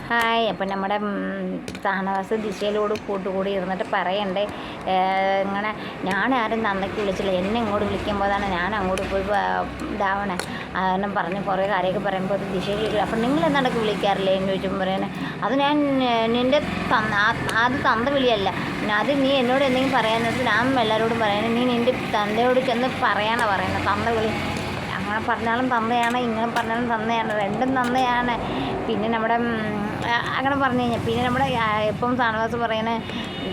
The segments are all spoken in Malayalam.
ഹായ്. അപ്പം നമ്മുടെ ഷാനവാസ് ദിശയിലോട് കൂട്ടുകൂടി ഇരുന്നിട്ട് പറയണ്ടേ, ഇങ്ങനെ ഞാനാരും തന്നയ്ക്ക് വിളിച്ചില്ല, എന്നെ ഇങ്ങോട്ട് വിളിക്കുമ്പോഴാണ് ഞാൻ അങ്ങോട്ട് പോയി ഇതാവണേ. കാരണം പറഞ്ഞ് കുറേ കാര്യമൊക്കെ പറയുമ്പോൾ ദിശയിൽ അപ്പം നിങ്ങൾ എന്താണ്ടൊക്കെ വിളിക്കാറില്ലേ എന്ന് ചോദിച്ചപ്പോൾ പറയണേ, അത് ഞാൻ നിൻ്റെ അത് തന്ത വിളിയല്ല, അത് നീ എന്നോട് എന്തെങ്കിലും പറയാമെന്ന് ഞാൻ എല്ലാവരോടും പറയണേ, നീ നിൻ്റെ തന്തയോട് ചെന്ന് പറയാനാണ് പറയുന്നത്. തന്ത വിളി അങ്ങനെ പറഞ്ഞാലും തന്തയാണ്, ഇങ്ങനെ പറഞ്ഞാലും തന്തയാണ്, രണ്ടും തന്തയാണ്. പിന്നെ നമ്മുടെ അങ്ങനെ പറഞ്ഞു കഴിഞ്ഞാൽ പിന്നെ നമ്മുടെ ഇപ്പം ഷാനവാസ് പറയണേ,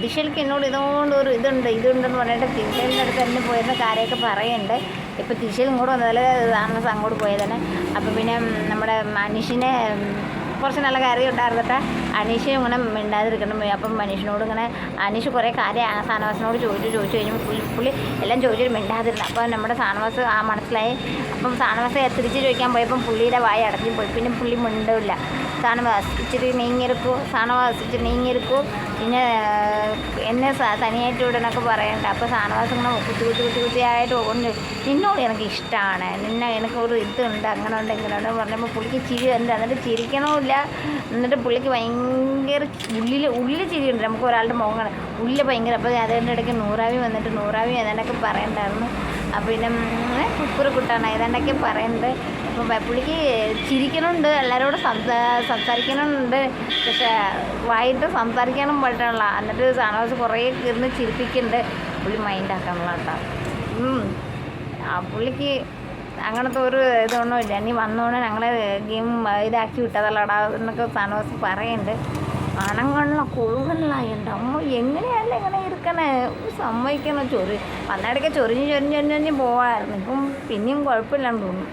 ദിശയിലേക്ക് എന്നോട് ഇതുകൊണ്ട് ഒരു ഇതുണ്ടെന്ന് പറഞ്ഞിട്ട് ദിശയിൻ്റെ അടുത്ത് തന്നെ പോയിരുന്ന കാര്യമൊക്കെ പറയുന്നുണ്ട്. ഇപ്പം ദിശയിൽ ഇങ്ങോട്ട് വന്നതിൽ ഷാനവാസ് അങ്ങോട്ട് പോയതാണ്. അപ്പം പിന്നെ നമ്മുടെ മനീഷിനെ കുറച്ച് നല്ല കാര്യം ഉണ്ടായിരുന്നിട്ട് അനീഷ് ഇങ്ങനെ മിണ്ടാതിരിക്കണം. അപ്പം മനീഷിനോട് ഇങ്ങനെ അനീഷ് കുറേ കാര്യം ഷാനവാസിനോട് ചോദിച്ചു കഴിഞ്ഞപ്പോൾ പുള്ളി എല്ലാം ചോദിച്ചിട്ട് മിണ്ടാതിരുന്നു. അപ്പോൾ നമ്മുടെ ഷാനവാസ് മനസ്സിലായി. അപ്പം ഷാനവാസ് തിരിച്ച് ചോദിക്കാൻ പോയപ്പം പുള്ളിയുടെ വായ അടഞ്ഞു പോയി. പിന്നെ പുള്ളി മിണ്ടില്ല. ഷാനവാസ് ഇച്ചിരി നീങ്ങിയിരിക്കൂ, ഷാനവാസ് ഇച്ചിരി നീങ്ങിയിരിക്കൂ, പിന്നെ എന്നെ തനിയായിട്ട് വിടണമൊക്കെ പറയണ്ട. അപ്പോൾ ഷാനവാസ് ഇങ്ങനെ കുത്തിയായിട്ട് കൊണ്ട് നിന്നോട് എനിക്ക് ഇഷ്ടമാണ്, എനിക്കൊരു ഇതുണ്ട്, അങ്ങനെ ഉണ്ട് ഇങ്ങനെ ഉണ്ട് പറഞ്ഞപ്പോൾ പുള്ളിക്ക് ചിരി ഉണ്ട്. എന്നിട്ട് ചിരിക്കണമില്ല. എന്നിട്ട് പുള്ളിക്ക് ഭയങ്കര ഉള്ളിൽ ചിരിയുണ്ട്. നമുക്ക് ഒരാളുടെ മുഖം കാണാം, ഉള്ളിൽ ഭയങ്കര. അപ്പോൾ അതിൻ്റെ ഇടയ്ക്ക് നൂറാവി വന്നിട്ട് നൂറാവി ഏതാണ്ടൊക്കെ പറയണ്ടായിരുന്നു. അപ്പോൾ പിന്നെ കുക്കുറക്കുട്ടാണ് ഏതാണ്ടൊക്കെ പറയുന്നത്. അപ്പോൾ പുള്ളിക്ക് ചിരിക്കണമുണ്ട്, എല്ലാവരോടും സംസാരിക്കണമുണ്ട്, പക്ഷേ വായിട്ട് സംസാരിക്കാനും പറ്റണില്ല. എന്നിട്ട് ഷാനവാസ് കുറേ ഇരുന്ന് ചിരിപ്പിക്കുന്നുണ്ട്. പുള്ളി മൈൻഡാക്കാനുള്ള കേട്ടോ. പുള്ളിക്ക് അങ്ങനത്തെ ഒരു ഇതൊന്നും ഇല്ല. നീ വന്നോണ്ട് ഞങ്ങളെ ഗെയിം ഇതാക്കി വിട്ടതല്ലടാ എന്നൊക്കെ ഷാനവാസ് പറയുന്നുണ്ട്. അണങ്ങണ കൊഴുകണല്ല അമ്മ എങ്ങനെയല്ല ഇങ്ങനെ ഇരിക്കണേ, സമ്മതിക്കണം. വന്നിടയ്ക്ക് ചൊരിഞ്ഞ് പോവാമായിരുന്നു. ഇപ്പം പിന്നെയും കുഴപ്പമില്ലാന്ന് തോന്നുന്നു.